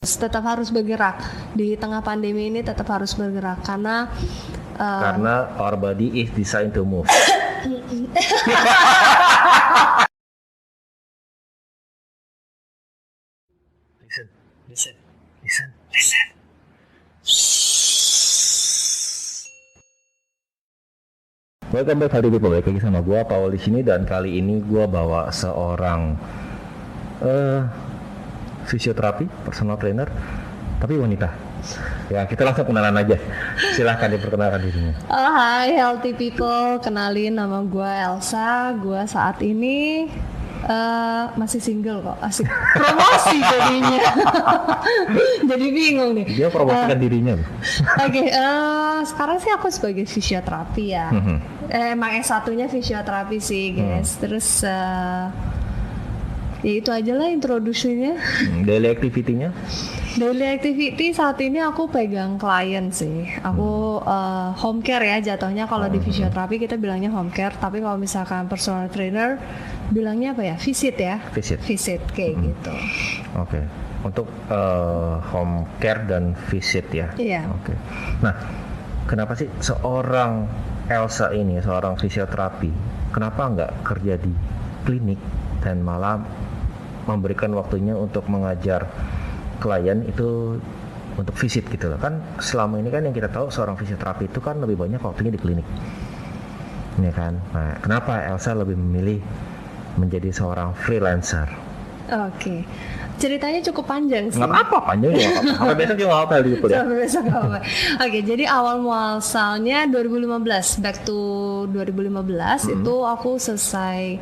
Tetap harus bergerak di tengah pandemi ini, tetap harus bergerak karena our body is designed to move. Listen. Welcome back Healthy People, balik lagi sama gue Paul di sini, dan kali ini gue bawa seorang fisioterapi, personal trainer, tapi wanita. Ya, kita langsung kenalan aja. Silahkan diperkenalkan dirinya. Hai Healthy People, kenalin nama gue Elsa. Gue saat ini masih single kok, asik promosi jadinya. Jadi bingung nih. Dia promosikan dirinya. Oke, sekarang sih aku sebagai fisioterapi ya. Emang S1-nya fisioterapi sih guys. Terus ya itu aja lah introduksinya. Daily activity-nya? Daily activity saat ini aku pegang klien sih. Aku home care ya jatuhnya. Kalau di fisioterapi kita bilangnya home care, tapi kalau misalkan personal trainer bilangnya apa ya? Visit ya. Visit kayak gitu. Oke. Untuk home care dan visit ya. Iya. Oke. Nah, kenapa sih seorang Elsa ini, seorang fisioterapi, kenapa nggak kerja di klinik dan malah memberikan waktunya untuk mengajar klien itu untuk visit gitu loh? Kan selama ini kan yang kita tahu seorang fisioterapi itu kan lebih banyak waktunya di klinik, ini kan. Nah, kenapa Elsa lebih memilih menjadi seorang freelancer? Oke. Ceritanya cukup panjang sih. Nggak apa-apa, panjang juga nggak apa-apa. Sampai besok juga nggak apa-apa gitu ya. Sampai besok nggak apa-apa. Oke, jadi awal muasalnya 2015, back to 2015 itu aku selesai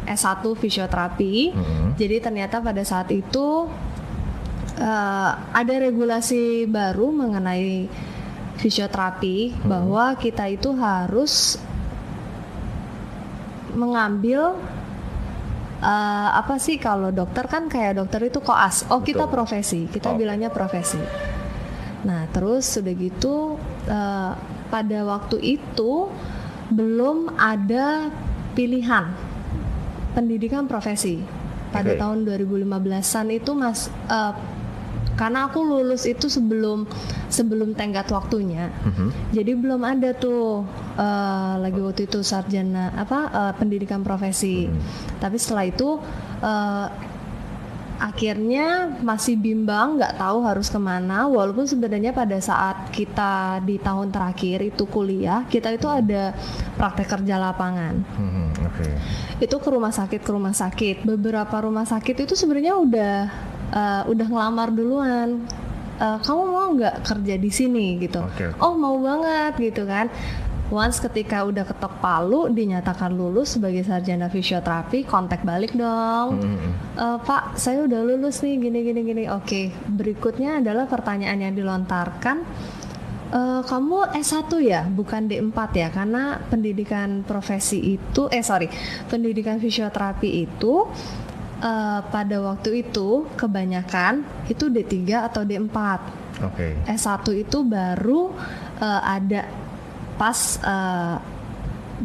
S1 fisioterapi. Jadi ternyata pada saat itu ada regulasi baru mengenai fisioterapi bahwa kita itu harus mengambil apa sih, kalau dokter kan kayak dokter itu koas. Oh, kita profesi, kita bilangnya profesi. Nah, terus sudah gitu pada waktu itu belum ada pilihan pendidikan profesi pada tahun 2015-an itu karena aku lulus itu sebelum tenggat waktunya. Jadi belum ada tuh lagi waktu itu sarjana pendidikan profesi. Tapi setelah itu akhirnya masih bimbang, nggak tahu harus kemana. Walaupun sebenarnya pada saat kita di tahun terakhir itu kuliah, kita itu ada praktek kerja lapangan. Itu ke rumah sakit. Beberapa rumah sakit itu sebenarnya udah ngelamar duluan. Kamu mau nggak kerja di sini gitu? Oh, mau banget gitu kan. Once ketika udah ketok palu dinyatakan lulus sebagai sarjana fisioterapi, kontak balik dong. Pak, saya udah lulus nih gini. Oke, berikutnya adalah pertanyaan yang dilontarkan. Kamu S1 ya, bukan D4 ya? Karena pendidikan profesi itu, pendidikan fisioterapi itu pada waktu itu kebanyakan itu D3 atau D4. S1 itu baru ada pas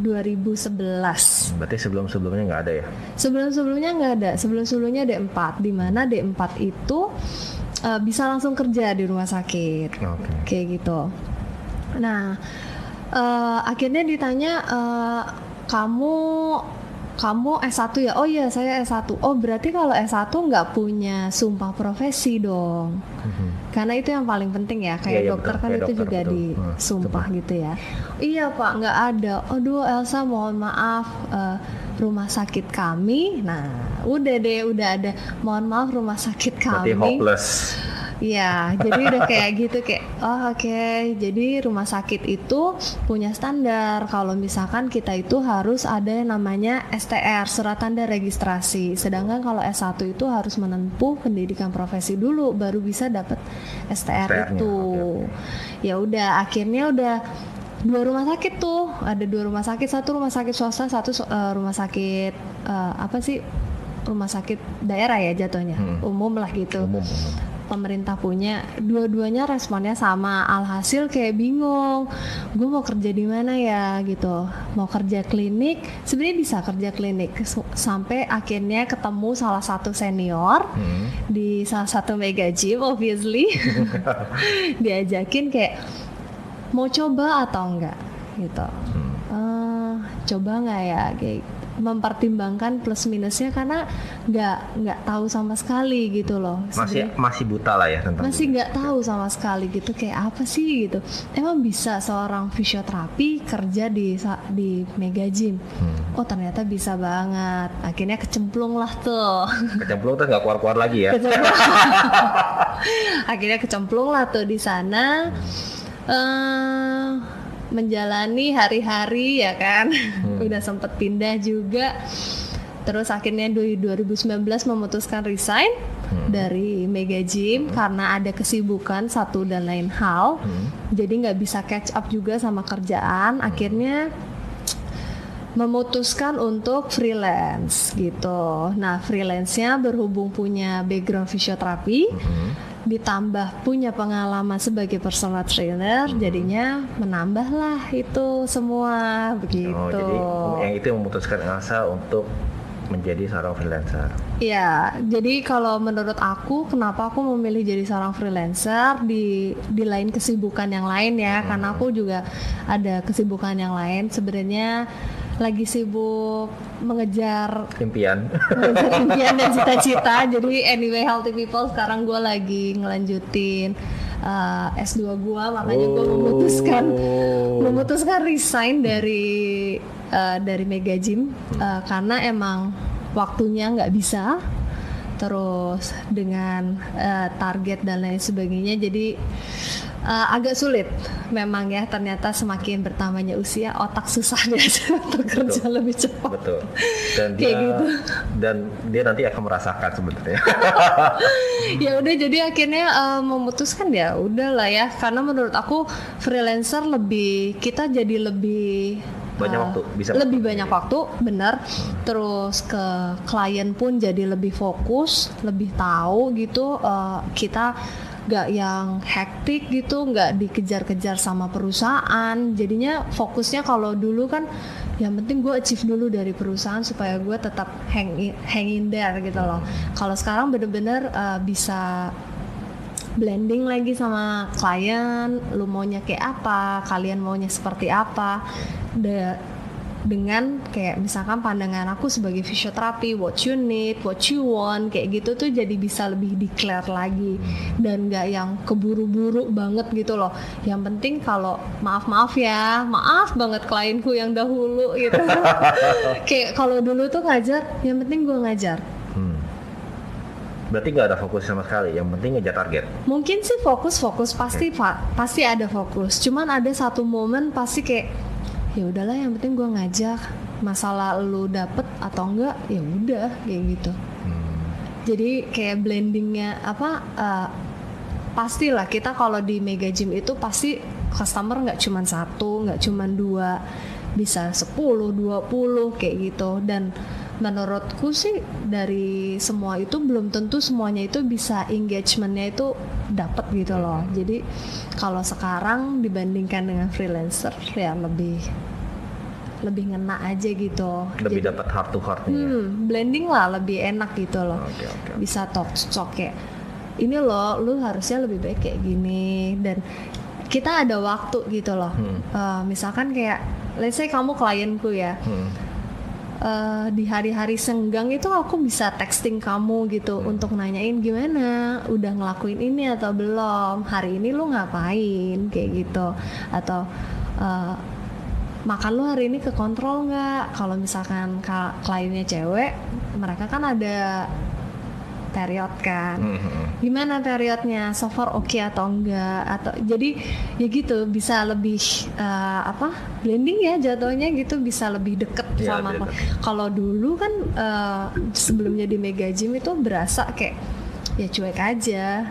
2011. Berarti sebelumnya nggak ada ya? Sebelumnya nggak ada. Sebelumnya D4, di mana D4 itu bisa langsung kerja di rumah sakit. Kayak gitu. Nah, akhirnya ditanya, kamu S1 ya? Oh iya, saya S1. Oh, berarti kalau S1 nggak punya sumpah profesi dong. Karena itu yang paling penting ya, kayak dokter kan itu dokter, juga disumpah gitu ya. Iya Pak, nggak ada. Aduh Elsa, mohon maaf, rumah sakit kami. Nah, udah ada. Mohon maaf, rumah sakit kami. Berarti hopeless. Ya, jadi udah kayak gitu, kayak oke. Jadi rumah sakit itu punya standar kalau misalkan kita itu harus ada yang namanya STR, surat tanda registrasi. Sedangkan kalau S1 itu harus menempuh pendidikan profesi dulu baru bisa dapat STR itu. Ya udah, akhirnya udah 2 rumah sakit tuh, ada 2 rumah sakit, satu rumah sakit swasta, satu rumah sakit rumah sakit daerah ya jatuhnya, umum lah gitu. pemerintah punya, dua-duanya responnya sama. Alhasil kayak bingung, gue mau kerja di mana ya gitu. Mau kerja klinik, sebenarnya bisa kerja klinik. Sampai akhirnya ketemu salah satu senior di salah satu mega gym, obviously. Diajakin kayak mau coba atau enggak gitu. Coba nggak ya, kayak mempertimbangkan plus minusnya karena nggak tahu sama sekali gitu loh. Masih buta lah ya tentang masih nggak tahu sama sekali gitu, kayak apa sih gitu. Emang bisa seorang fisioterapi kerja di mega gym? Oh ternyata bisa banget. Akhirnya kecemplung lah tuh. Kecemplung tuh nggak keluar lagi ya. Akhirnya kecemplung lah tuh di sana. Menjalani hari-hari ya kan. Udah sempet pindah juga. Terus akhirnya di 2019 memutuskan resign dari mega gym karena ada kesibukan satu dan lain hal. Jadi nggak bisa catch up juga sama kerjaan. Akhirnya memutuskan untuk freelance gitu. Nah freelance-nya berhubung punya background fisioterapi, ditambah punya pengalaman sebagai personal trainer, jadinya menambahlah itu semua begitu. Oh, jadi yang itu memutuskan Elsa untuk menjadi seorang freelancer. Iya, jadi kalau menurut aku, kenapa aku memilih jadi seorang freelancer di lain kesibukan yang lain ya, karena aku juga ada kesibukan yang lain. Sebenarnya lagi sibuk mengejar impian dan cita-cita. Jadi anyway, Healthy People sekarang gue lagi ngelanjutin S2 gue, makanya gue memutuskan resign dari mega gym karena emang waktunya nggak bisa, terus dengan target dan lain sebagainya, jadi agak sulit memang ya. Ternyata semakin bertambahnya usia, otak susah biasa untuk kerja lebih cepat. Betul. Dan dia nanti akan merasakan sebetulnya. Ya udah, jadi akhirnya memutuskan ya udahlah ya, karena menurut aku freelancer kita jadi lebih banyak waktu, bisa lebih banyak waktu, benar. Terus ke klien pun jadi lebih fokus, lebih tahu gitu. Kita gak yang hektik gitu, gak dikejar-kejar sama perusahaan. Jadinya fokusnya, kalau dulu kan yang penting gue achieve dulu dari perusahaan supaya gue tetap hang in there gitu loh. Kalau sekarang bener-bener bisa blending lagi sama klien, lu maunya kayak apa, kalian maunya seperti apa, dengan kayak misalkan pandangan aku sebagai fisioterapi, what you need, what you want, kayak gitu tuh jadi bisa lebih declare lagi dan nggak yang keburu-buru banget gitu loh. Yang penting kalau maaf banget klienku yang dahulu gitu. Kayak kalau dulu tuh ngajar, yang penting gue ngajar. Berarti nggak ada fokus sama sekali, yang penting ngejar target. Mungkin sih fokus pasti ada fokus. Cuman ada satu momen pasti kayak ya udahlah, yang penting gue ngajak, masalah lu dapet atau enggak ya udah kayak gitu. Jadi kayak blendingnya pastilah kita kalau di mega gym itu pasti customer nggak cuma satu, nggak cuma dua, bisa 10, 20 kayak gitu. Dan menurutku sih dari semua itu belum tentu semuanya itu bisa engagementnya itu dapat gitu loh. Jadi kalau sekarang dibandingkan dengan freelancer ya lebih ngena aja gitu. Lebih dapat heart to heartnya. Blending lah lebih enak gitu loh. Okay. Bisa talk kayak ini loh, lu harusnya lebih baik kayak gini, dan kita ada waktu gitu loh. Misalkan kayak let's say kamu klienku ya. Di hari-hari senggang itu aku bisa texting kamu gitu untuk nanyain gimana, udah ngelakuin ini atau belum, hari ini lu ngapain kayak gitu, atau makan lu hari ini kekontrol nggak. Kalau misalkan kliennya cewek, mereka kan ada period kan, gimana periodnya, so far oke atau enggak, atau jadi ya gitu bisa lebih blending ya jatuhnya gitu, bisa lebih deket ya, sama aku. Kalau dulu kan sebelumnya di mega gym itu berasa kayak ya cuek aja,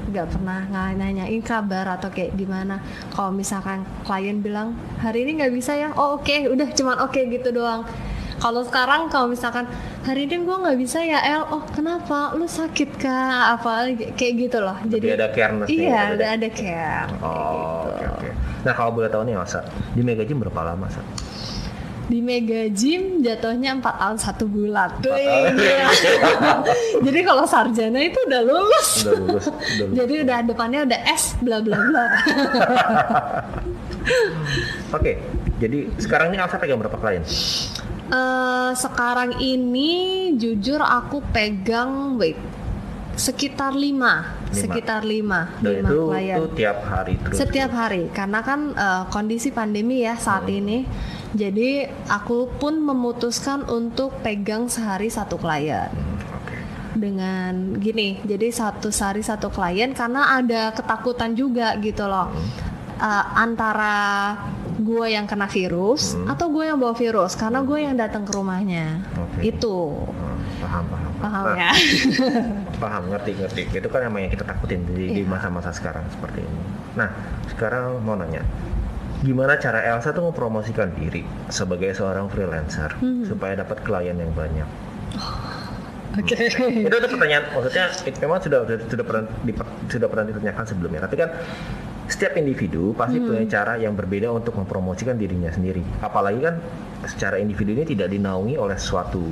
nggak pernah nanyain kabar atau kayak gimana. Kalau misalkan klien bilang hari ini nggak bisa ya, oh oke, udah cuman oke gitu doang. Kalau sekarang kalau misalkan hari ini gue nggak bisa ya El, oh kenapa? Lu sakit kah? Apa kayak gitu loh. Jadi ada care-ness nih, iya, udah ada care. Oh, oke. Nah kalau boleh tahu nih Elsa, di Mega Gym berapa lama Sa? Di Mega Gym jatuhnya 4 tahun 1 bulan. Jadi kalau sarjana itu udah lulus. Udah lulus. Jadi udah depannya udah S bla bla bla. Oke, jadi sekarang ini Elsa pegang berapa klien? Sekarang ini jujur aku pegang sekitar 5. Dan itu klien. Itu tiap hari terus? Setiap hari, karena kan kondisi pandemi ya saat ini. Jadi aku pun memutuskan untuk pegang sehari 1 klien. Dengan gini, jadi sehari 1 klien karena ada ketakutan juga gitu loh. Antara gue yang kena virus atau gue yang bawa virus, karena gue yang datang ke rumahnya. Itu paham ya. Paham, ngerti. Itu kan emang yang kita takutin di masa-masa sekarang seperti ini. Nah, sekarang mau nanya, gimana cara Elsa tuh mempromosikan diri sebagai seorang freelancer supaya dapat klien yang banyak? Oke. Itu ada pertanyaan, maksudnya memang sudah pernah ditanyakan sebelumnya, tapi kan setiap individu pasti punya cara yang berbeda untuk mempromosikan dirinya sendiri. Apalagi kan secara individu ini tidak dinaungi oleh suatu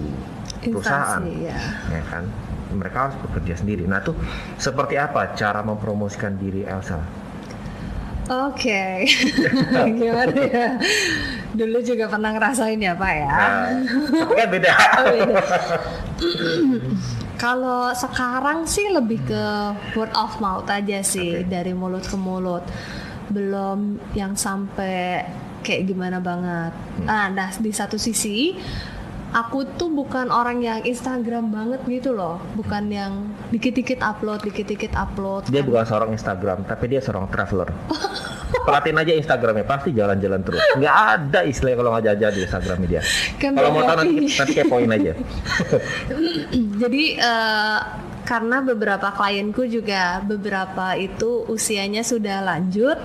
perusahaan, ya kan? Mereka harus bekerja sendiri. Nah, tuh seperti apa cara mempromosikan diri Elsa? Oke. Gimana ya? Dulu juga pernah ngerasain ya Pak ya. Tapi kan beda. Kalau sekarang sih lebih ke word of mouth aja sih, dari mulut ke mulut. Belum yang sampai kayak gimana banget. Nah, di satu sisi aku tuh bukan orang yang Instagram banget gitu loh, bukan yang dikit-dikit upload. Dia bukan seorang Instagram, tapi dia seorang traveler. Perhatiin aja Instagramnya, pasti jalan-jalan terus. Nggak ada istilah kalau nggak jajan di Instagramnya dia. Kalau mau tahu nanti kepoin aja. Jadi karena beberapa klienku juga beberapa itu usianya sudah lanjut,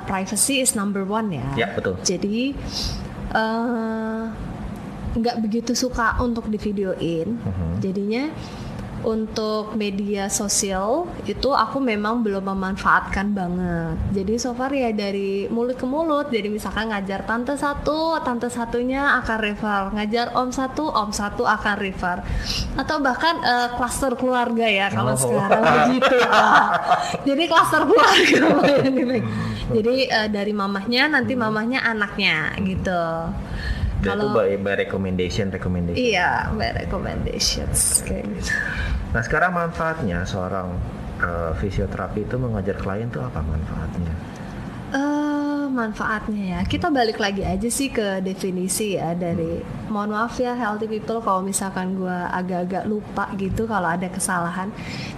privacy is number one ya. Ya betul. Jadi nggak begitu suka untuk divideoin, jadinya untuk media sosial itu aku memang belum memanfaatkan banget. Jadi so far ya dari mulut ke mulut. Jadi misalkan ngajar tante satunya akan refer, ngajar om satu akan refer, atau bahkan klaster keluarga ya kalau sekarang begitu lah. Jadi klaster keluarga. Jadi dari mamahnya nanti mamahnya anaknya gitu. Kalau by recommendation. Iya, by recommendations kayak gitu. Nah, sekarang manfaatnya seorang fisioterapi itu mengajar klien tuh apa manfaatnya? Manfaatnya ya, kita balik lagi aja sih ke definisi ya dari, mohon maaf ya healthy people kalau misalkan gue agak-agak lupa gitu kalau ada kesalahan.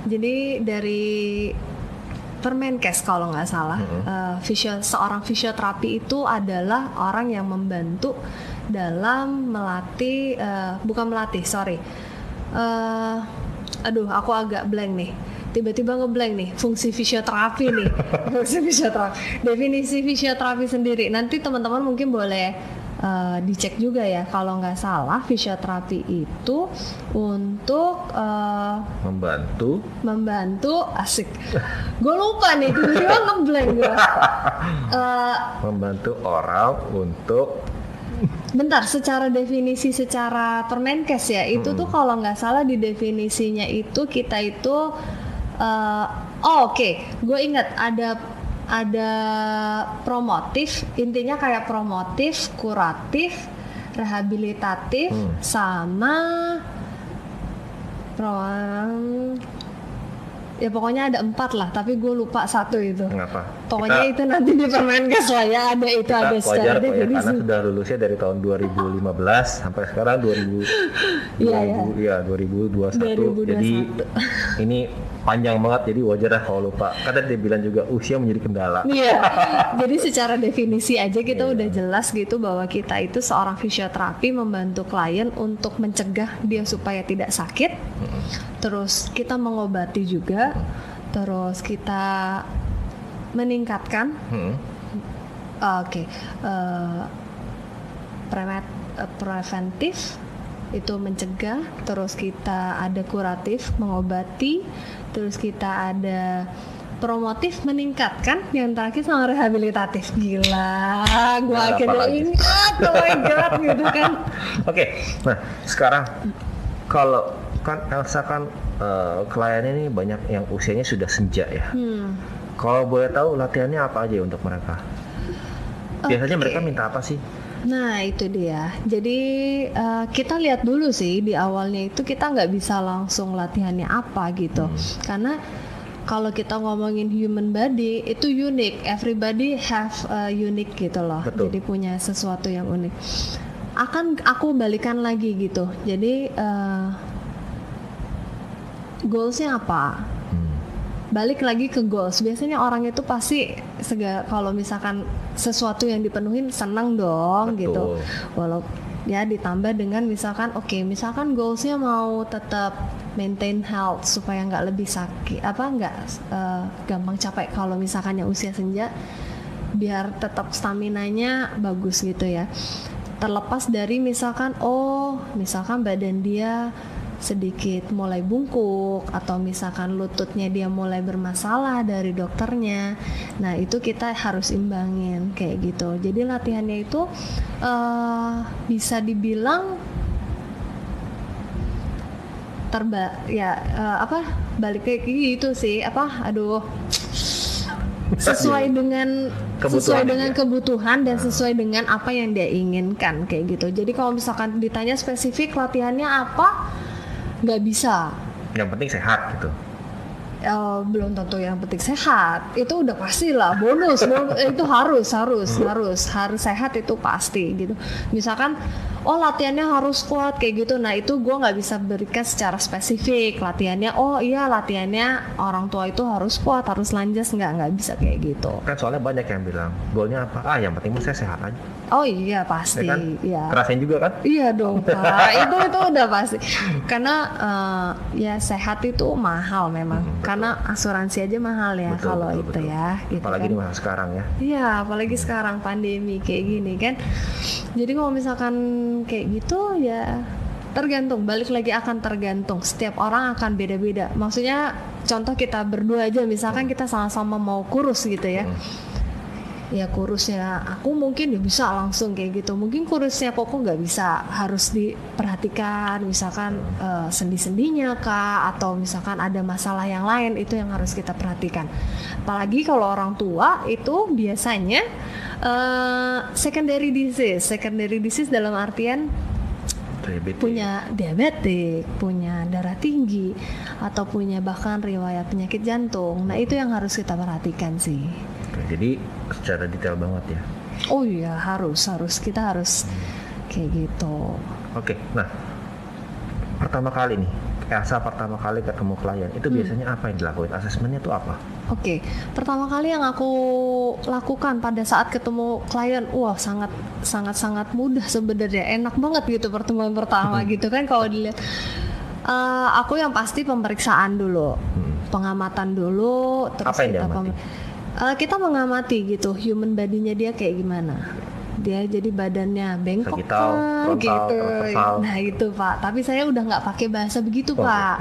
Jadi dari Permenkes kalau nggak salah, seorang fisioterapi itu adalah orang yang membantu dalam melatih, aku agak blank nih. Tiba-tiba ngeblank nih, fungsi fisioterapi nih. Definisi fisioterapi sendiri. Nanti teman-teman mungkin boleh dicek juga ya, kalau nggak salah fisioterapi itu untuk membantu asik. Gue lupa nih, tiba-tiba ngeblank gue. Membantu orang untuk bentar, secara definisi secara Permenkes ya, itu tuh kalau nggak salah di definisinya itu kita itu gue ingat ada promotif, intinya kayak promotif, kuratif, rehabilitatif, sama ya pokoknya ada 4 lah, tapi gue lupa satu itu. Mengapa? Pokoknya itu nanti di Permenkes lah ya, ada itu ada secara definisi. Karena sudah lulusnya dari tahun 2015 sampai sekarang 2021. Jadi ini panjang banget, jadi wajar lah kalau lupa. Karena dia bilang juga usia menjadi kendala. Iya. Jadi secara definisi aja kita udah jelas gitu bahwa kita itu seorang fisioterapi membantu klien untuk mencegah dia supaya tidak sakit. Terus kita mengobati juga. Terus kita meningkatkan preventif, itu mencegah, terus kita ada kuratif, mengobati, terus kita ada promotif, meningkatkan, yang terakhir sama rehabilitatif. Gila, gua akhirnya ingat, oh my god, gitu kan. Oke, nah sekarang kalau kan Elsa kan kliennya ini banyak yang usianya sudah senja ya. Kalau boleh tahu latihannya apa aja untuk mereka? Biasanya mereka minta apa sih? Nah itu dia. Jadi kita lihat dulu sih di awalnya itu kita nggak bisa langsung latihannya apa gitu. Karena kalau kita ngomongin human body itu unik. Everybody have unique gitu loh. Betul. Jadi punya sesuatu yang unik. Aku balikan lagi gitu. Jadi goalsnya apa? Balik lagi ke goals. Biasanya orang itu pasti kalau misalkan sesuatu yang dipenuhin senang dong. Betul. Gitu. Walau ya ditambah dengan misalkan misalkan goalsnya mau tetap maintain health supaya nggak lebih sakit, nggak gampang capek kalau misalkan yang usia senja, biar tetap staminanya bagus gitu ya. Terlepas dari misalkan badan dia sedikit mulai bungkuk atau misalkan lututnya dia mulai bermasalah dari dokternya. Nah, itu kita harus imbangin kayak gitu. Jadi latihannya itu bisa dibilang balik kayak gitu sih. Sesuai dengan kebutuhan dan sesuai dengan apa yang dia inginkan kayak gitu. Jadi kalau misalkan ditanya spesifik latihannya apa, nggak bisa. Yang penting sehat gitu. Belum tentu yang penting sehat. Itu udah pasti lah, bonus itu harus sehat, itu pasti gitu. Misalkan latihannya harus kuat kayak gitu. Nah itu gue nggak bisa berikan secara spesifik latihannya. Latihannya orang tua itu harus kuat, harus lanjas, nggak bisa kayak gitu. Kan soalnya banyak yang bilang goalnya apa? Yang penting saya sehat aja. Oh iya pasti. Ya kan? Ya. Kerasain juga kan? Iya dong Pak. itu udah pasti. Karena ya sehat itu mahal memang. Karena asuransi aja mahal ya kalau itu betul. Ya. Gitu apalagi kan. di masa sekarang ya. Iya apalagi sekarang pandemi kayak gini kan. Jadi kalau misalkan kayak gitu ya tergantung, balik lagi akan tergantung. Setiap orang akan beda-beda. Maksudnya contoh kita berdua aja, misalkan kita sama-sama mau kurus gitu ya. Ya kurusnya aku mungkin ya bisa langsung kayak gitu. Mungkin kurusnya Koko nggak bisa, harus diperhatikan. Misalkan sendi-sendinya kah, atau misalkan ada masalah yang lain, itu yang harus kita perhatikan. Apalagi kalau orang tua itu biasanya secondary disease dalam artian punya diabetik, punya darah tinggi, atau punya bahkan riwayat penyakit jantung. Nah itu yang harus kita perhatikan sih. Jadi secara detail banget ya. Oh iya kita harus kayak gitu. Oke, nah pertama kali ketemu klien itu biasanya apa yang dilakuin? Asesmennya itu apa? Oke, pertama kali yang aku lakukan pada saat ketemu klien, sangat mudah sebenarnya, enak banget gitu pertemuan pertama gitu kan kalau dilihat. Aku yang pasti pemeriksaan dulu, pengamatan dulu, terus apa yang diamati? Kita mengamati gitu human body-nya dia kayak gimana. Dia jadi badannya bengkok kan gitu. Nah itu Pak, tapi saya udah nggak pakai bahasa begitu Pak.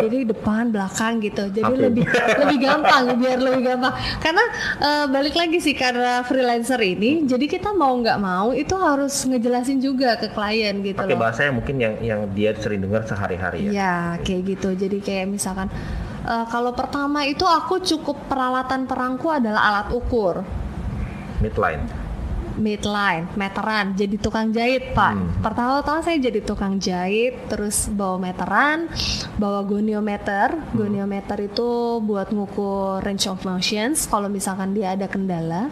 Jadi depan belakang gitu. Jadi lebih gampang, biar lebih gampang. Karena balik lagi sih, karena freelancer ini, jadi kita mau nggak mau itu harus ngejelasin juga ke klien gitu. Pakai bahasa yang mungkin yang dia sering dengar sehari-hari ya. Ya kayak gitu. Jadi kayak misalkan kalau pertama itu aku cukup peralatan perangku adalah alat ukur. Midline, meteran, jadi tukang jahit Pak. Pertama-tama saya jadi tukang jahit, terus bawa meteran, bawa goniometer. Goniometer itu buat ngukur range of motions kalau misalkan dia ada kendala.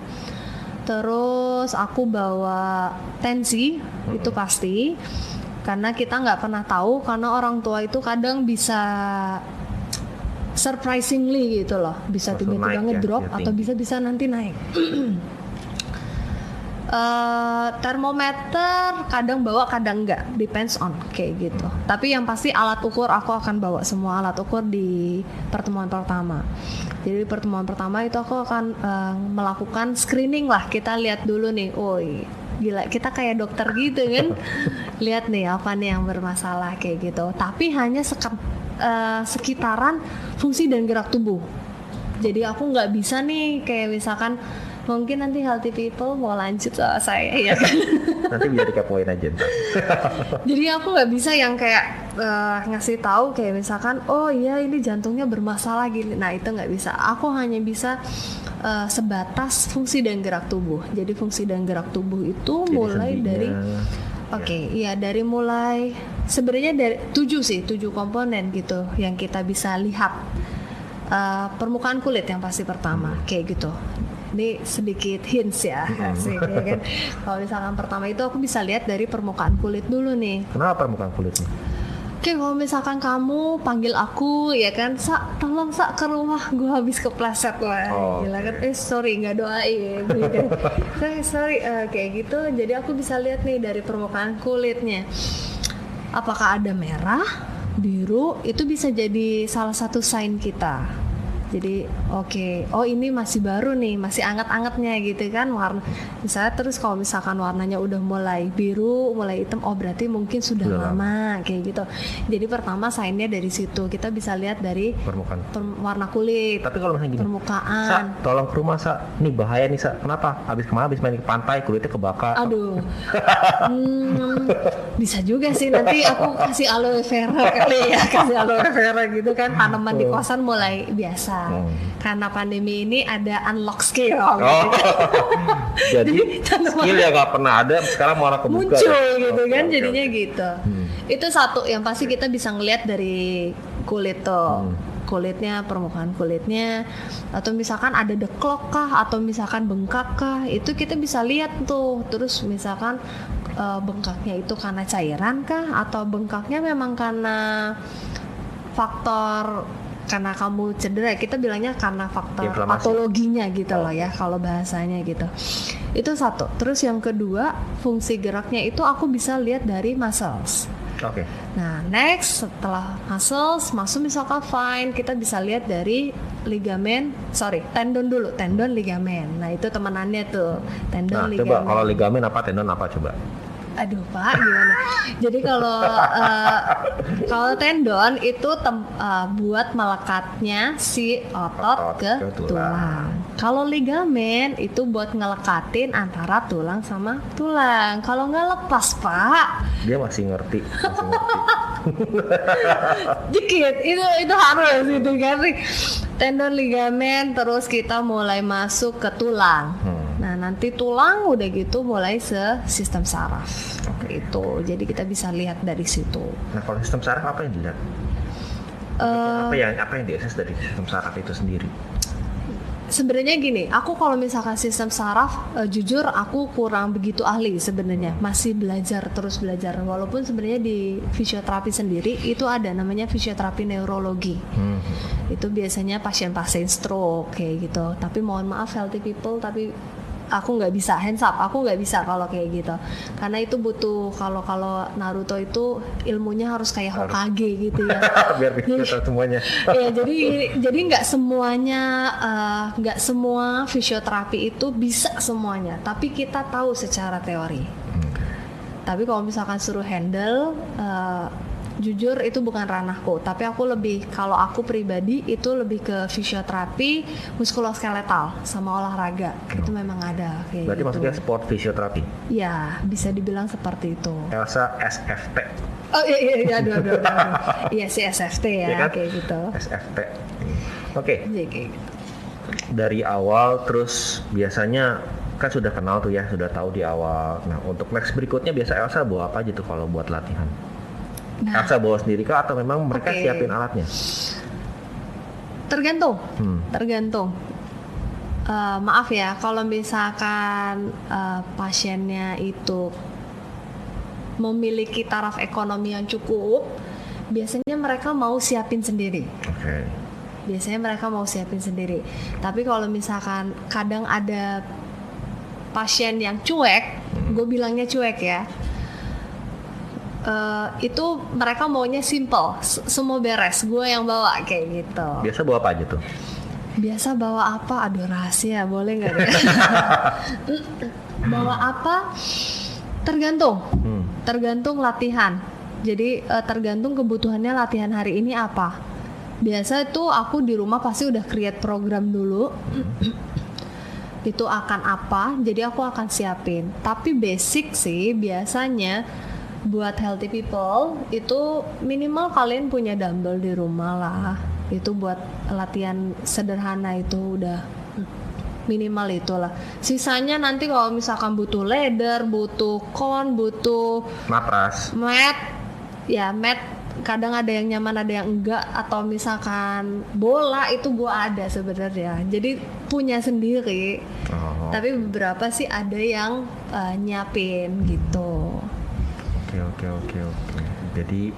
Terus aku bawa tensi, itu pasti. Karena kita nggak pernah tahu, karena orang tua itu kadang bisa surprisingly gitu loh, bisa tiba-tiba ngedrop atau bisa nanti naik. Termometer kadang bawa kadang enggak, depends on kayak gitu. Tapi yang pasti alat ukur aku akan bawa semua alat ukur di pertemuan pertama. Jadi di pertemuan pertama itu aku akan melakukan screening lah. Kita lihat dulu nih, gila kita kayak dokter gitu kan. Lihat nih apa nih yang bermasalah kayak gitu. Tapi hanya sekitaran fungsi dan gerak tubuh. Jadi aku nggak bisa nih kayak misalkan mungkin nanti healthy people mau lanjut sama saya ya kan. Nanti biar dikepoin aja ntar. Jadi aku nggak bisa yang kayak ngasih tahu kayak misalkan oh iya ini jantungnya bermasalah gini. Nah itu nggak bisa. Aku hanya bisa sebatas fungsi dan gerak tubuh. Jadi fungsi dan gerak tubuh itu Jadi mulai sendinya, dari iya dari mulai sebenarnya dari 7 komponen gitu yang kita bisa lihat. Permukaan kulit yang pasti pertama kayak gitu. Ini sedikit hints ya, asik, ya kan. Kalau misalkan pertama itu aku bisa lihat dari permukaan kulit dulu nih. Kenapa permukaan kulitnya? Oke, kalau misalkan kamu panggil aku ya kan, tolong ke rumah, gue habis kepleset wah, gila kan, sorry nggak doain, gitu. sorry, kayak gitu. Jadi aku bisa lihat nih dari permukaan kulitnya, apakah ada merah, biru, itu bisa jadi salah satu sign kita. Jadi oh ini masih baru nih, masih anget-angetnya gitu kan warna. Misalnya terus kalau misalkan warnanya udah mulai biru, mulai hitam, oh berarti mungkin sudah lama kayak gitu. Jadi pertama sign-nya dari situ. Kita bisa lihat dari permukaan warna kulit. Tapi kalau misalnya gini, permukaan. Sa, tolong ke rumah Sa. Ini bahaya nih Sa. Kenapa? Habis main ke pantai kulitnya kebakar. Aduh. Bisa juga sih nanti aku kasih aloe vera kali ya, kasih aloe vera gitu kan, tanaman di kosan mulai biasa. Karena pandemi ini ada unlock skill. Jadi skill yang gak pernah ada sekarang malah kebuka. Muncul gitu kan, jadinya gitu. Itu satu yang pasti kita bisa ngelihat dari kulit tuh. Kulitnya, permukaan kulitnya, atau misalkan ada deklok kah, atau misalkan bengkak kah, itu kita bisa lihat tuh. Terus misalkan bengkaknya itu karena cairan kah, atau bengkaknya memang karena faktor karena kamu cedera, kita bilangnya karena faktor patologinya gitu loh ya kalau bahasanya gitu. Itu satu. Terus yang kedua, fungsi geraknya itu aku bisa lihat dari muscles. Oke. Nah, next setelah muscles, misalkan fine, kita bisa lihat dari tendon dulu, tendon ligamen. Nah, itu temenannya tuh, tendon ligamen. Coba kalau ligamen apa, tendon apa coba? Aduh Pak, gimana? Jadi kalau tendon itu buat melekatnya si otot ke tulang. Kalau ligamen itu buat ngelekatin antara tulang sama tulang. Kalau nggak lepas Pak. Dia masih ngerti. Dikit, itu harus itu kan. Tendon ligamen, terus kita mulai masuk ke tulang. Nah nanti tulang udah gitu mulai sistem saraf itu. Jadi kita bisa lihat dari situ. Nah kalau sistem saraf apa yang dilihat? Apa yang diakses dari sistem saraf itu sendiri? Sebenarnya gini, aku kalau misalkan sistem saraf, jujur aku kurang begitu ahli sebenarnya. Masih terus belajar. Walaupun sebenarnya di fisioterapi sendiri itu ada namanya fisioterapi neurologi. Itu biasanya pasien-pasien stroke kayak gitu. Tapi mohon maaf healthy people, tapi aku nggak bisa, hands up, aku nggak bisa kalau kayak gitu, karena itu butuh kalau Naruto itu ilmunya harus kayak Hokage gitu ya. Biar bisa semuanya. Ya jadi nggak semua fisioterapi itu bisa semuanya, tapi kita tahu secara teori. Tapi kalau misalkan suruh handle, jujur itu bukan ranahku, tapi kalau aku pribadi itu lebih ke fisioterapi muskuloskeletal sama olahraga. Itu memang ada kayak. Berarti gitu. Maksudnya sport fisioterapi? Ya, bisa dibilang seperti itu. Elsa SFT. Oh iya, aduh. Iya sih SFT ya, kan? Kayak gitu. SFT. Oke. Jadi kayak gitu. Dari awal terus biasanya kan sudah kenal tuh ya, sudah tahu di awal. Nah, untuk next berikutnya biasa Elsa bawa apa aja tuh kalau buat latihan? Elsa bawa sendiri kah atau memang mereka siapin alatnya? Tergantung. Maaf ya, kalau misalkan pasiennya itu memiliki taraf ekonomi yang cukup, biasanya mereka mau siapin sendiri. Tapi kalau misalkan kadang ada pasien yang cuek, gue bilangnya cuek ya. Itu mereka maunya simple, semua beres, gue yang bawa kayak gitu. Biasa bawa apa aja tuh? Biasa bawa apa? Aduh rahasia, boleh nggak? Bawa apa? Tergantung latihan. Jadi tergantung kebutuhannya latihan hari ini apa. Biasa itu aku di rumah pasti udah create program dulu. Itu akan apa, jadi aku akan siapin. Tapi basic sih biasanya buat healthy people itu minimal kalian punya dumbbell di rumah lah. Itu buat latihan sederhana itu udah minimal itulah. Sisanya nanti kalau misalkan butuh ladder, butuh cone, butuh mat, ya mat kadang ada yang nyaman ada yang enggak, atau misalkan bola itu gua ada sebenarnya, jadi punya sendiri. Tapi beberapa sih ada yang nyiapin gitu. Oke. Jadi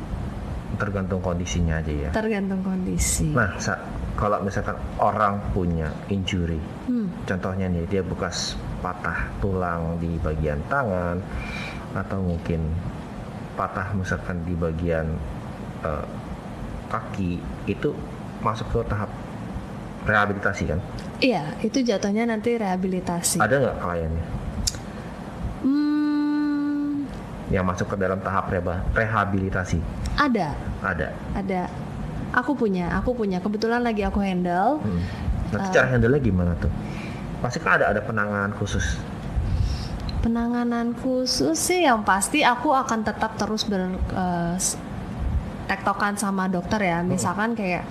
tergantung kondisinya aja ya. Tergantung kondisi. Nah, kalau misalkan orang punya injury, contohnya nih dia bekas patah tulang di bagian tangan, atau mungkin patah misalkan di bagian kaki, itu masuk ke tahap rehabilitasi kan? Iya, itu jatuhnya nanti rehabilitasi. Ada nggak kliennya yang masuk ke dalam tahap rehabilitasi? Ada. Aku punya. Kebetulan lagi aku handle. Nanti cara handle-nya gimana tuh? Pasti kan ada penanganan khusus. Penanganan khusus sih yang pasti aku akan tetap terus tektokan sama dokter ya. Misalkan kayak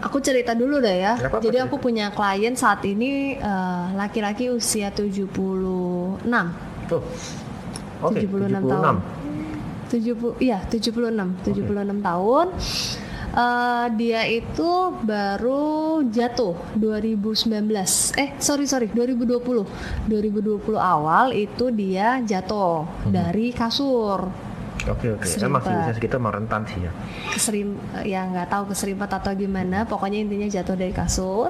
aku cerita dulu deh ya. Jadi aku punya klien saat ini laki-laki usia 76. Tuh. Oke, 76 tahun. 76 tahun. Dia itu baru jatuh 2019. 2020 awal itu dia jatuh dari kasur. Oke. Emang sih usia kita mau rentan sih ya. Ya nggak tahu keserimpet atau gimana. Pokoknya intinya jatuh dari kasur.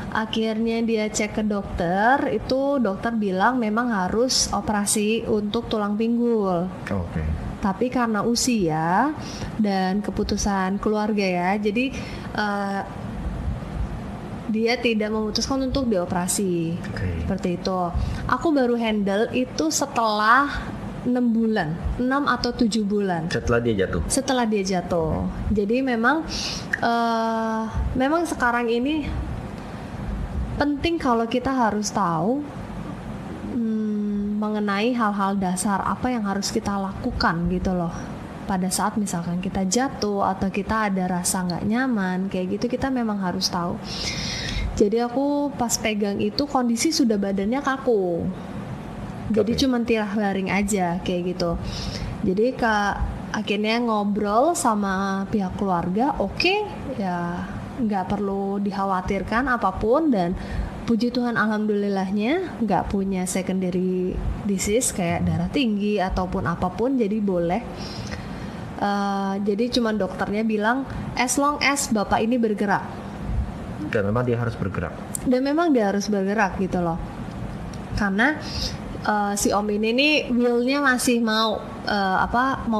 Akhirnya dia cek ke dokter. Itu dokter bilang memang harus operasi untuk tulang pinggul. Oke. Tapi karena usia dan keputusan keluarga ya, jadi dia tidak memutuskan untuk dioperasi. Seperti itu. Aku baru handle itu setelah 6 bulan, 6 atau 7 bulan. Setelah dia jatuh. Jadi memang sekarang ini penting kalau kita harus tahu mengenai hal-hal dasar apa yang harus kita lakukan gitu loh. Pada saat misalkan kita jatuh atau kita ada rasa nggak nyaman kayak gitu, kita memang harus tahu. Jadi aku pas pegang itu kondisi sudah badannya kaku. Jadi cuman tirah baring aja kayak gitu. Jadi akhirnya ngobrol sama pihak keluarga, ya nggak perlu dikhawatirkan apapun, dan puji Tuhan alhamdulillahnya nggak punya secondary disease kayak darah tinggi ataupun apapun, jadi boleh. Jadi cuman dokternya bilang as long as bapak ini bergerak. Dan memang dia harus bergerak gitu loh. Karena si om ini nih will-nya masih mau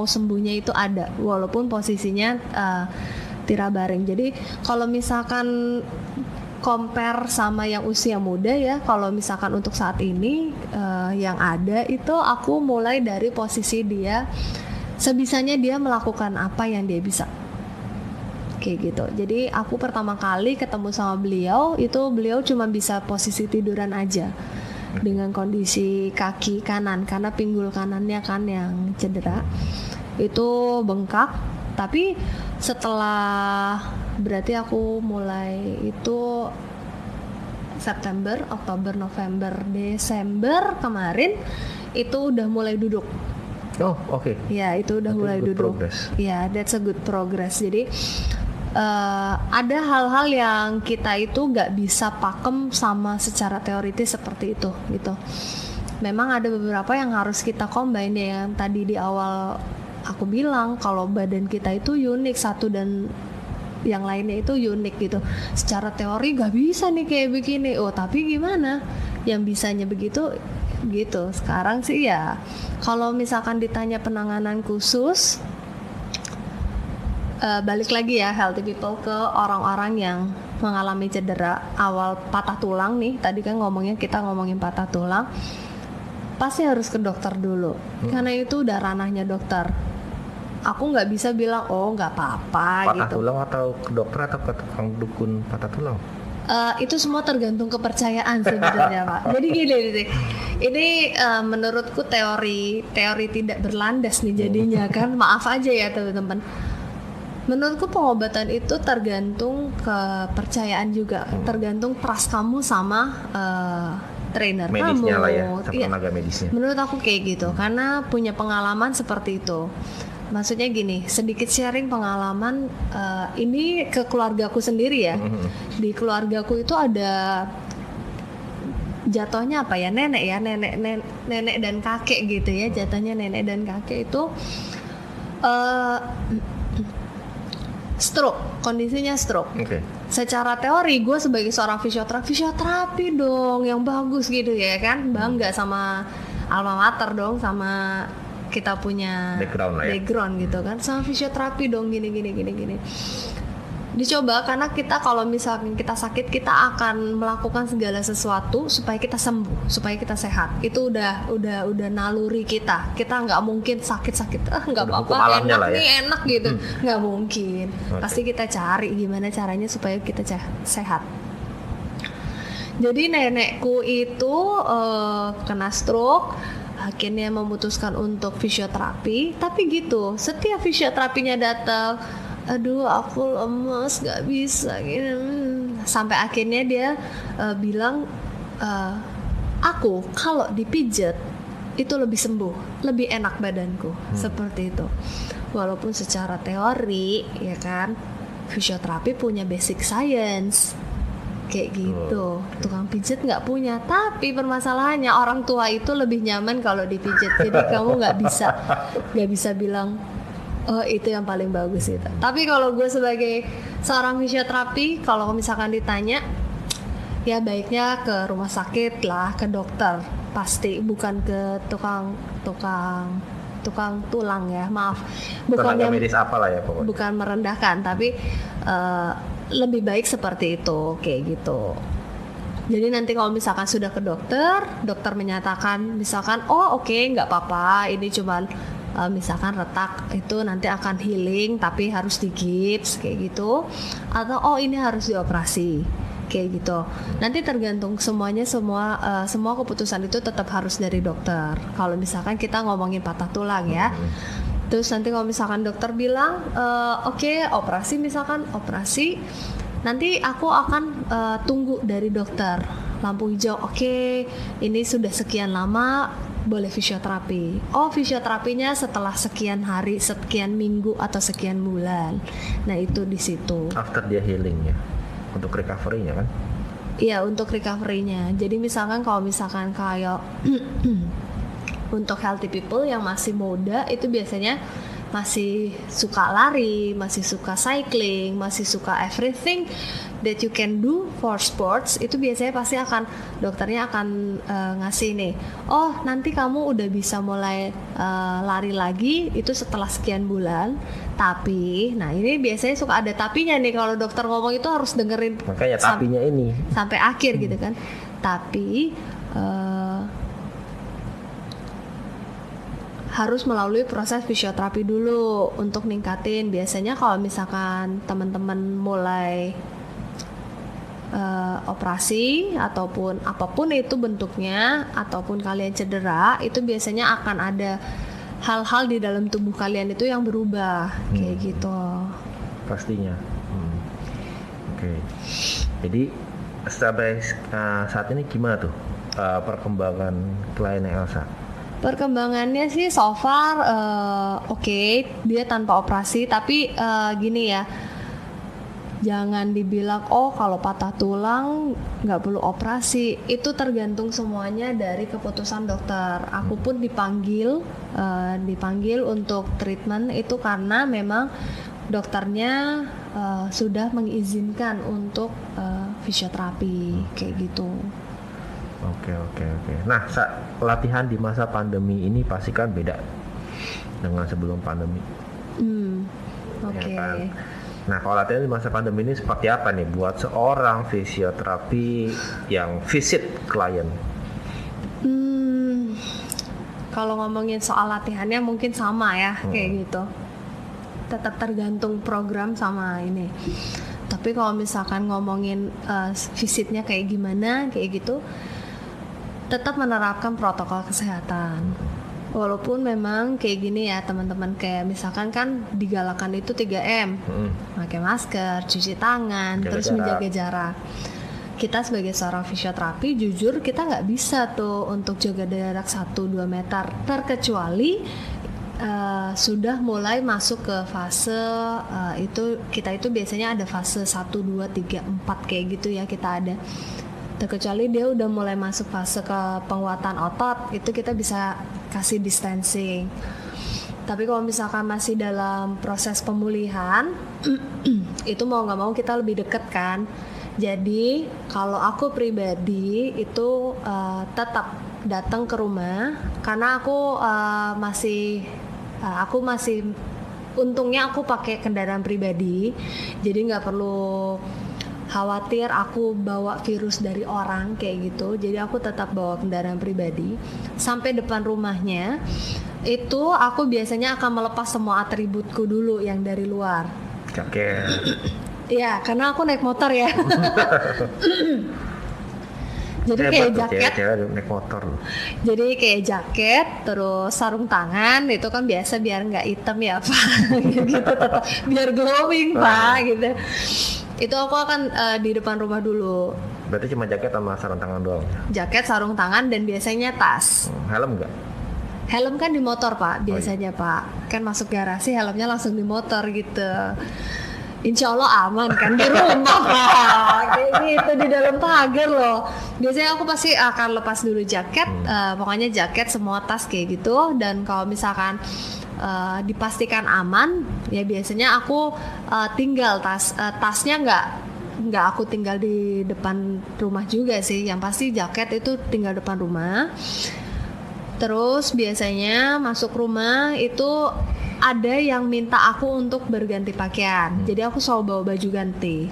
sembuhnya itu ada walaupun posisinya tirah baring. Jadi kalau misalkan compare sama yang usia muda ya, kalau misalkan untuk saat ini yang ada itu aku mulai dari posisi dia sebisanya dia melakukan apa yang dia bisa kayak gitu. Jadi aku pertama kali ketemu sama beliau cuma bisa posisi tiduran aja dengan kondisi kaki kanan karena pinggul kanannya kan yang cedera itu bengkak. Tapi setelah berarti aku mulai itu September, Oktober, November, Desember kemarin itu udah mulai duduk. Oh, oke. Ya, itu udah mulai duduk. Ya, that's a good progress. Jadi ada hal-hal yang kita itu nggak bisa pakem sama secara teoritis seperti itu gitu. Memang ada beberapa yang harus kita combine ya, yang tadi di awal aku bilang kalau badan kita itu unik satu dan yang lainnya itu unik gitu. Secara teori nggak bisa nih kayak begini. Oh tapi gimana? Yang bisanya begitu gitu. Sekarang sih ya kalau misalkan ditanya penanganan khusus, balik lagi ya healthy people ke orang-orang yang mengalami cedera awal patah tulang nih. Tadi kan kita ngomongin patah tulang. pasti harus ke dokter dulu. Karena itu udah ranahnya dokter. Aku nggak bisa bilang oh nggak apa-apa Patah gitu. tulang atau ke dokter atau ke tukang dukun patah tulang? Itu semua tergantung kepercayaan sebenarnya Pak. Jadi gini nih, ini menurutku teori tidak berlandas nih jadinya kan. Maaf aja ya teman-teman. Menurutku pengobatan itu tergantung kepercayaan juga, tergantung trust kamu sama trainer Medisnya kamu. lah ya, sama Iya. tenaga medisnya. Menurut aku kayak gitu, karena punya pengalaman seperti itu. Maksudnya gini, sedikit sharing pengalaman ini ke keluargaku sendiri ya. Di keluargaku itu ada jatuhnya apa ya, nenek dan kakek gitu ya. Jatuhnya nenek dan kakek itu stroke, kondisinya stroke. Oke. Secara teori gue sebagai seorang fisioterapi dong yang bagus gitu ya kan, bangga sama alma mater dong, sama kita punya Background lah ya. background gitu kan, sama fisioterapi dong gini. Dicoba karena kita kalau misalkan kita sakit kita akan melakukan segala sesuatu supaya kita sembuh, supaya kita sehat. Itu udah naluri kita. Kita nggak mungkin sakit nggak Udah hukum apa-apa, alamnya enak lah ya. nih enak gitu, nggak mungkin. Oke. Pasti kita cari gimana caranya supaya kita sehat. Jadi nenekku itu kena stroke, akhirnya memutuskan untuk fisioterapi. Tapi gitu, setiap fisioterapinya datang, aduh aku lemes, gak bisa gini. Sampai akhirnya dia bilang, aku kalau dipijet itu lebih sembuh, lebih enak badanku, seperti itu. Walaupun secara teori ya kan, fisioterapi punya basic science kayak gitu. Tukang pijet nggak punya. Tapi permasalahannya orang tua itu lebih nyaman kalau dipijet. Jadi kamu nggak bisa bilang oh itu yang paling bagus itu. Tapi kalau gue sebagai seorang fisioterapi, kalau misalkan ditanya, ya baiknya ke rumah sakit lah, ke dokter pasti, bukan ke tukang tulang ya, maaf. Tenaga medis apalah ya pokoknya. Bukan merendahkan, tapi lebih baik seperti itu, kayak gitu. Jadi nanti kalau misalkan sudah ke dokter menyatakan misalkan oh oke, nggak apa-apa, ini cuman misalkan retak, itu nanti akan healing tapi harus digips kayak gitu, atau oh ini harus dioperasi kayak gitu. Nanti tergantung semua keputusan itu tetap harus dari dokter. Kalau misalkan kita ngomongin patah tulang ya. Terus nanti kalau misalkan dokter bilang oke, operasi, nanti aku akan tunggu dari dokter lampu hijau. Oke, ini sudah sekian lama boleh fisioterapi. Oh, fisioterapinya setelah sekian hari, sekian minggu atau sekian bulan. Nah, itu di situ. After dia healing ya, untuk recovery-nya kan? Iya, untuk recovery-nya. Jadi misalkan kalau misalkan kayak untuk healthy people yang masih muda itu biasanya masih suka lari, masih suka cycling, masih suka everything that you can do for sports, itu biasanya pasti dokternya akan ngasih nih, oh nanti kamu udah bisa mulai lari lagi itu setelah sekian bulan. Tapi, nah ini biasanya suka ada tapinya nih, kalau dokter ngomong itu harus dengerin. Makanya tapinya ini sampai akhir gitu kan. Tapi harus melalui proses fisioterapi dulu untuk ningkatin. Biasanya kalau misalkan teman-teman mulai operasi ataupun apapun itu bentuknya, ataupun kalian cedera, itu biasanya akan ada hal-hal di dalam tubuh kalian itu yang berubah kayak gitu. pastinya. Oke. Jadi sampai saat ini gimana tuh perkembangan kliennya Elsa? Perkembangannya sih so far oke, dia tanpa operasi, tapi gini ya, jangan dibilang oh kalau patah tulang nggak perlu operasi. Itu tergantung semuanya dari keputusan dokter. Aku pun dipanggil untuk treatment itu karena memang dokternya sudah mengizinkan untuk fisioterapi kayak gitu. Oke. Nah, latihan di masa pandemi ini pasti kan beda dengan sebelum pandemi. Oke. Ya kan? Nah, kalau latihan di masa pandemi ini seperti apa nih buat seorang fisioterapi yang visit klien? kalau ngomongin soal latihannya mungkin sama ya, kayak gitu. Tetap tergantung program sama ini. Tapi kalau misalkan ngomongin visitnya kayak gimana, kayak gitu, tetap menerapkan protokol kesehatan. Walaupun memang kayak gini ya teman-teman, kayak misalkan kan digalakan itu 3M, pakai masker, cuci tangan, terus menjaga jarak. Kita sebagai seorang fisioterapi, jujur kita nggak bisa tuh untuk jaga jarak 1-2 meter, terkecuali sudah mulai masuk ke fase itu, kita itu biasanya ada fase 1, 2, 3, 4 kayak gitu ya, kita ada. Terkecuali dia udah mulai masuk fase ke penguatan otot, itu kita bisa kasih distancing. Tapi kalau misalkan masih dalam proses pemulihan, itu mau nggak mau kita lebih deket kan. Jadi kalau aku pribadi itu tetap datang ke rumah, karena aku masih untungnya aku pakai kendaraan pribadi, jadi nggak perlu khawatir aku bawa virus dari orang kayak gitu. Jadi aku tetap bawa kendaraan pribadi sampai depan rumahnya. Itu aku biasanya akan melepas semua atributku dulu yang dari luar. Jaket. Iya, karena aku naik motor ya. Jadi kayak jaket, cewek naik motor. Jadi kayak jaket, terus sarung tangan, itu kan biasa biar nggak hitam ya Pak, gitu, tetap biar glowing Pak, gitu. Itu aku akan di depan rumah dulu. Berarti cuma jaket sama sarung tangan doang? Jaket, sarung tangan, dan biasanya tas. Helm nggak? Helm kan di motor Pak, biasanya Pak. Kan masuk garasi helmnya langsung di motor gitu. Insya Allah aman kan di rumah Pak. Kayak gitu, di dalam pagar loh. Biasanya aku pasti akan lepas dulu jaket, pokoknya jaket, semua tas kayak gitu. Dan kalau misalkan dipastikan aman, ya biasanya aku tinggal tasnya nggak aku tinggal di depan rumah juga sih. Yang pasti jaket itu tinggal depan rumah. Terus biasanya masuk rumah itu ada yang minta aku untuk berganti pakaian. Jadi aku selalu bawa baju ganti.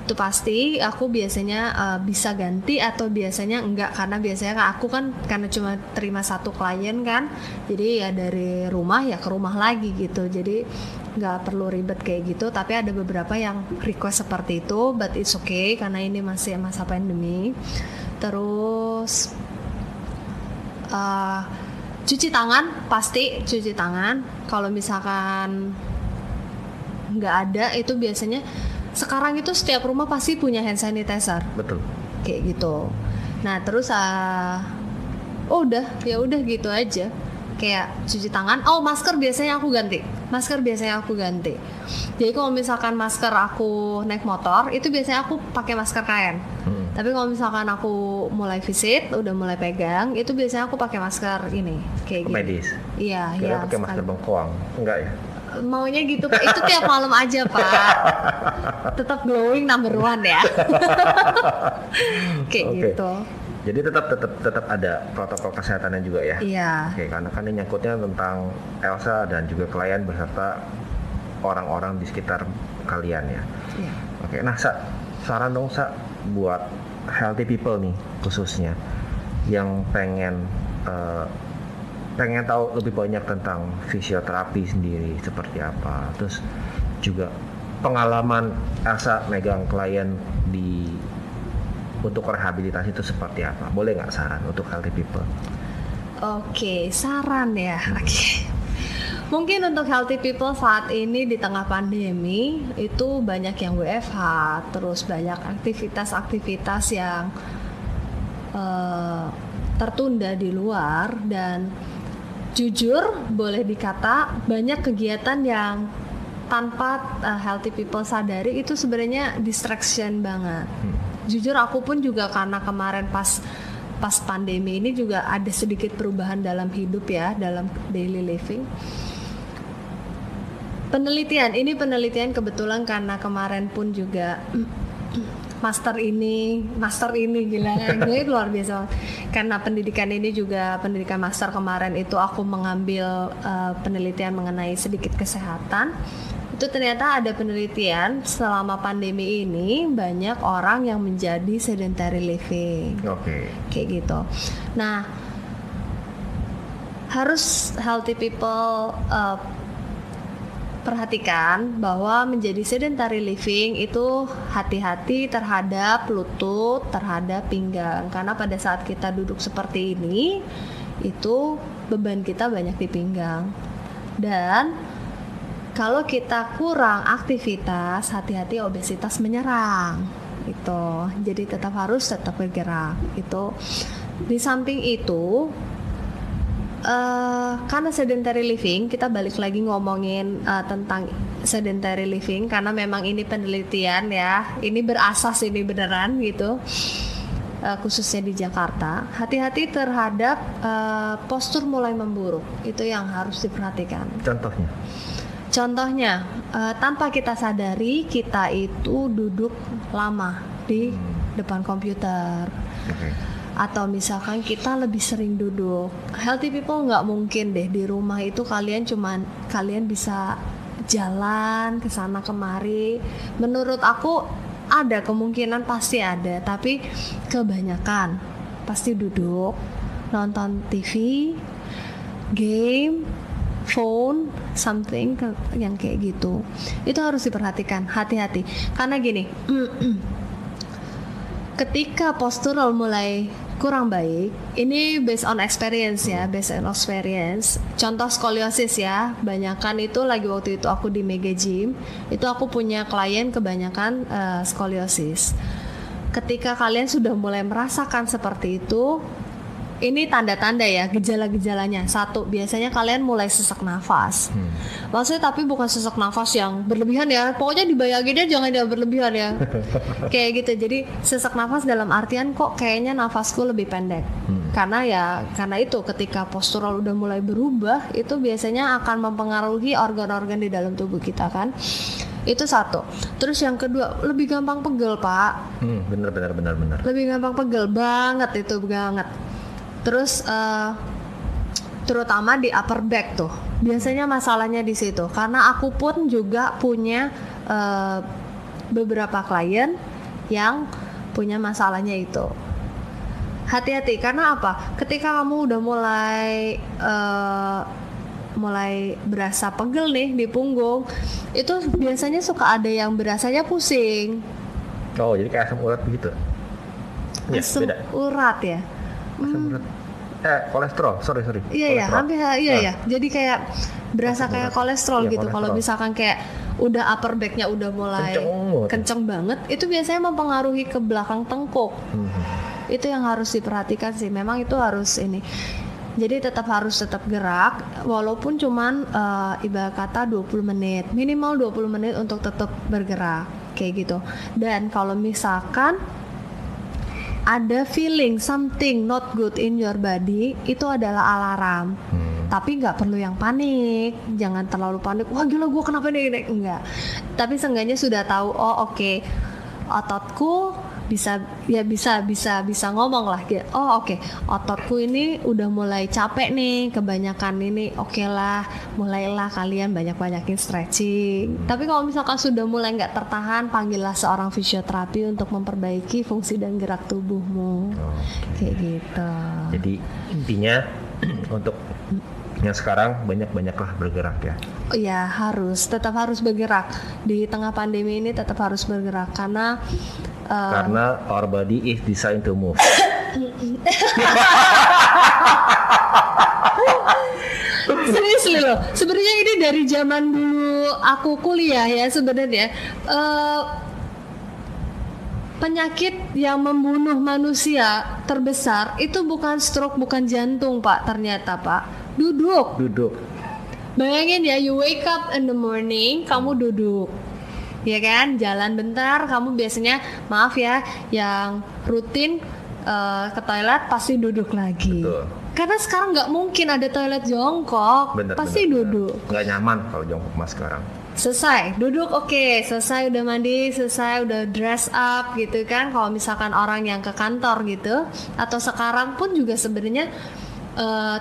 Itu pasti aku biasanya bisa ganti atau biasanya enggak, karena biasanya aku kan karena cuma terima satu klien kan, jadi ya dari rumah ya ke rumah lagi gitu, jadi nggak perlu ribet kayak gitu. Tapi ada beberapa yang request seperti itu, but it's okay karena ini masih masa pandemi. Terus cuci tangan, pasti cuci tangan. Kalau misalkan nggak ada, itu biasanya sekarang itu setiap rumah pasti punya hand sanitizer. Betul. Kayak gitu. Nah terus udah gitu aja. Kayak cuci tangan. Oh, masker biasanya aku ganti. Jadi kalau misalkan masker aku naik motor, itu biasanya aku pakai masker kain. Tapi kalau misalkan aku mulai visit, udah mulai pegang, itu biasanya aku pakai masker ini, kayak gitu. Medis. Iya, iya. Pakai masker bengkoang, enggak ya? Maunya gitu Pak. Itu tiap malam aja Pak. Tetap glowing number 1 ya. Kayak gitu. Jadi tetap ada protokol kesehatannya juga ya. Iya. Oke, karena kan ini nyangkutnya tentang Elsa dan juga klien beserta orang-orang di sekitar kalian ya. Iya. Oke, nah saran dong buat healthy people nih khususnya yang pengen tahu lebih banyak tentang fisioterapi sendiri seperti apa, terus juga pengalaman Elsa megang klien untuk rehabilitasi itu seperti apa, boleh nggak saran untuk healthy people? Oke, saran ya. Oke. Mungkin untuk healthy people saat ini di tengah pandemi itu banyak yang WFH, terus banyak aktivitas-aktivitas yang tertunda di luar, dan jujur boleh dikata banyak kegiatan yang tanpa healthy people sadari itu sebenarnya distraction banget. Jujur aku pun juga karena kemarin pas pandemi ini juga ada sedikit perubahan dalam hidup ya, dalam daily living. Penelitian kebetulan karena kemarin pun juga master ini gila luar biasa. Karena pendidikan ini juga pendidikan master kemarin itu aku mengambil penelitian mengenai sedikit kesehatan. Itu ternyata ada penelitian selama pandemi ini banyak orang yang menjadi sedentary living. Oke. Kayak gitu. Nah, harus healthy people perhatikan bahwa menjadi sedentary living itu hati-hati terhadap lutut, terhadap pinggang, karena pada saat kita duduk seperti ini itu beban kita banyak di pinggang. Dan kalau kita kurang aktivitas, hati-hati obesitas menyerang itu. Jadi tetap bergerak itu. Di samping itu karena sedentary living, kita balik lagi ngomongin tentang sedentary living karena memang ini penelitian ya, ini berasas, ini beneran gitu, khususnya di Jakarta. Hati-hati terhadap postur mulai memburuk, itu yang harus diperhatikan. Contohnya tanpa kita sadari kita itu duduk lama di depan komputer. Atau misalkan kita lebih sering duduk. Healthy people nggak mungkin deh di rumah itu kalian bisa jalan ke sana kemari. Menurut aku ada kemungkinan, pasti ada, tapi kebanyakan pasti duduk nonton TV, game, phone, something yang kayak gitu. Itu harus diperhatikan, hati-hati. Karena gini, ketika postural mulai kurang baik, ini based on experience ya, contoh skoliosis ya, banyakan itu lagi waktu itu aku di Mega Gym, itu aku punya klien kebanyakan skoliosis. Ketika kalian sudah mulai merasakan seperti itu, ini tanda-tanda ya, gejala-gejalanya. Satu, biasanya kalian mulai sesak nafas. Maksudnya tapi bukan sesak nafas yang berlebihan ya. Pokoknya dibayanginnya jangan dia berlebihan ya. Kayak gitu. Jadi sesak nafas dalam artian kok kayaknya nafasku lebih pendek. Karena itu ketika postural udah mulai berubah, itu biasanya akan mempengaruhi organ-organ di dalam tubuh kita kan. Itu satu. Terus yang kedua, lebih gampang pegel, Pak. Bener. Lebih gampang pegel banget itu banget. Terus terutama di upper back tuh, biasanya masalahnya di situ. Karena aku pun juga punya beberapa klien yang punya masalahnya itu. Hati-hati, karena apa? Ketika kamu udah mulai berasa pegel nih di punggung, itu biasanya suka ada yang berasanya pusing. Oh, jadi kayak asam urat begitu? Asam urat ya? Asam urat. Kolesterol, sorry. Iya, hampir ya. Jadi kayak berasa kayak kolesterol gitu. Kalau misalkan kayak udah upper back-nya udah mulai kenceng banget, itu biasanya mempengaruhi ke belakang tengkuk. Itu yang harus diperhatikan sih. Memang itu harus ini. Jadi tetap gerak, walaupun cuman ibarat kata 20 menit, minimal 20 menit untuk tetap bergerak kayak gitu. Dan kalau misalkan ada feeling something not good in your body, itu adalah alarm. Tapi nggak perlu yang panik, jangan terlalu panik. Wah gila gue kenapa nih? Enggak. Tapi seenggaknya sudah tahu. Oh oke, ototku bisa ngomong lah. Oh oke, ototku ini udah mulai capek nih, kebanyakan ini. Oke lah, mulailah kalian banyakin stretching. Tapi kalau misalkan sudah mulai nggak tertahan, panggillah seorang fisioterapi untuk memperbaiki fungsi dan gerak tubuhmu. Kayak gitu. Jadi intinya untuk yang sekarang banyaklah bergerak ya. Iya, tetap harus bergerak. Di tengah pandemi ini tetap harus bergerak karena our body is designed to move. Serius loh, sebenarnya ini dari zaman dulu aku kuliah ya sebenarnya. Penyakit yang membunuh manusia terbesar itu bukan stroke, bukan jantung, Pak. Ternyata, Pak, duduk. Bayangin ya, you wake up in the morning, kamu duduk. Ya kan, jalan bentar, kamu biasanya, maaf ya, yang rutin ke toilet pasti duduk lagi. Betul. Karena sekarang nggak mungkin ada toilet jongkok, pasti duduk. Nggak nyaman kalau jongkok mas sekarang. Selesai, duduk oke, selesai udah mandi, selesai udah dress up gitu kan. Kalau misalkan orang yang ke kantor gitu, atau sekarang pun juga sebenarnya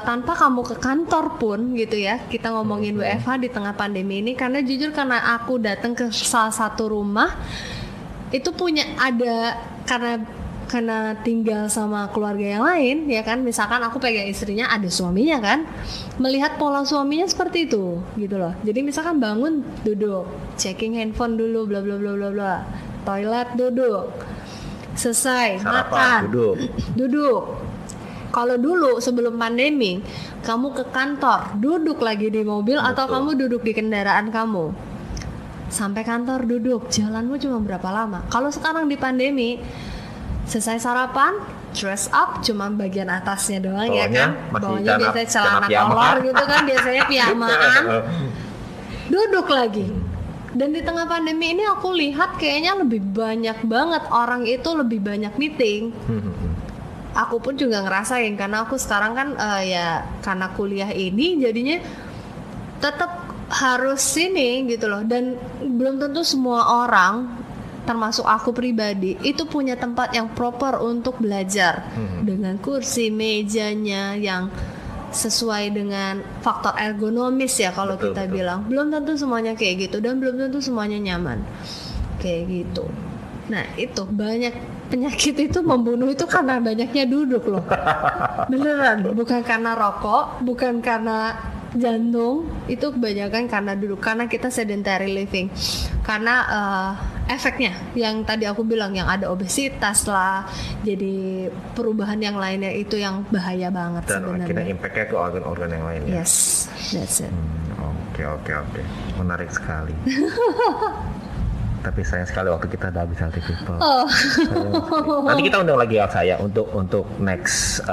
tanpa kamu ke kantor pun gitu ya, kita ngomongin WFH di tengah pandemi ini, karena jujur karena aku datang ke salah satu rumah itu karena karena tinggal sama keluarga yang lain ya kan, misalkan aku pegang istrinya, ada suaminya kan, melihat pola suaminya seperti itu gitu loh. Jadi misalkan bangun duduk, checking handphone dulu, bla bla bla bla bla, toilet duduk, selesai Sarapan, makan duduk. Kalau dulu sebelum pandemi, kamu ke kantor, duduk lagi di mobil atau kamu duduk di kendaraan kamu. Sampai kantor duduk, jalanmu cuma berapa lama. Kalau sekarang di pandemi, selesai sarapan, dress up cuma bagian atasnya doang ya kan. Bawahnya biasanya celana kolor gitu kan, biasanya pijamaan. Duduk lagi. Dan di tengah pandemi ini aku lihat kayaknya lebih banyak banget orang itu lebih banyak meeting. Aku pun juga ngerasain karena aku sekarang kan ya karena kuliah ini jadinya tetap harus sini gitu loh, dan belum tentu semua orang termasuk aku pribadi itu punya tempat yang proper untuk belajar dengan kursi mejanya yang sesuai dengan faktor ergonomis ya kalau kita bilang. Belum tentu semuanya kayak gitu dan belum tentu semuanya nyaman kayak gitu. Nah itu banyak penyakit itu membunuh itu karena banyaknya duduk loh. Beneran, bukan karena rokok, bukan karena jantung, itu kebanyakan karena duduk, karena kita sedentary living, karena efeknya yang tadi aku bilang, yang ada obesitas lah, jadi perubahan yang lainnya itu yang bahaya banget dan sebenarnya. akhirnya impactnya ke organ-organ yang lain ya. Yes, that's it. Oke, menarik sekali. Tapi sayang sekali waktu kita udah habis Healthy People. Nanti kita undang lagi Elsa ya untuk next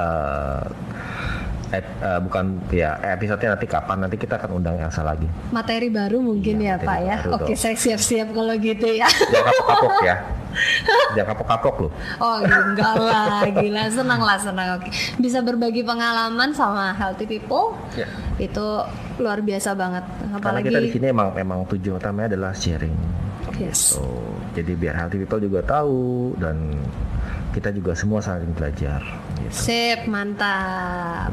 bukan ya episode-nya nanti kapan, nanti kita akan undang Elsa lagi. Materi baru mungkin ya Pak ya. Oke, saya siap-siap kalau gitu ya. Jangan kapok-kapok ya. Jangan kapok-kapok loh. Oh enggak lah, gila, senang. Oke. Bisa berbagi pengalaman sama Healthy People. Ya. Itu luar biasa banget. Karena Apalagi kita di sini memang tujuan utamanya adalah sharing. Yes. So, jadi biar Healthy People juga tahu dan kita juga semua saling belajar. Gitu. Sip, mantap.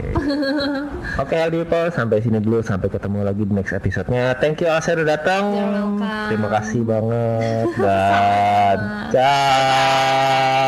Oke, Healthy People, sampai sini dulu, sampai ketemu lagi di next episode-nya. Thank you Elsa udah datang. You're welcome. Terima kasih banget dan ciao.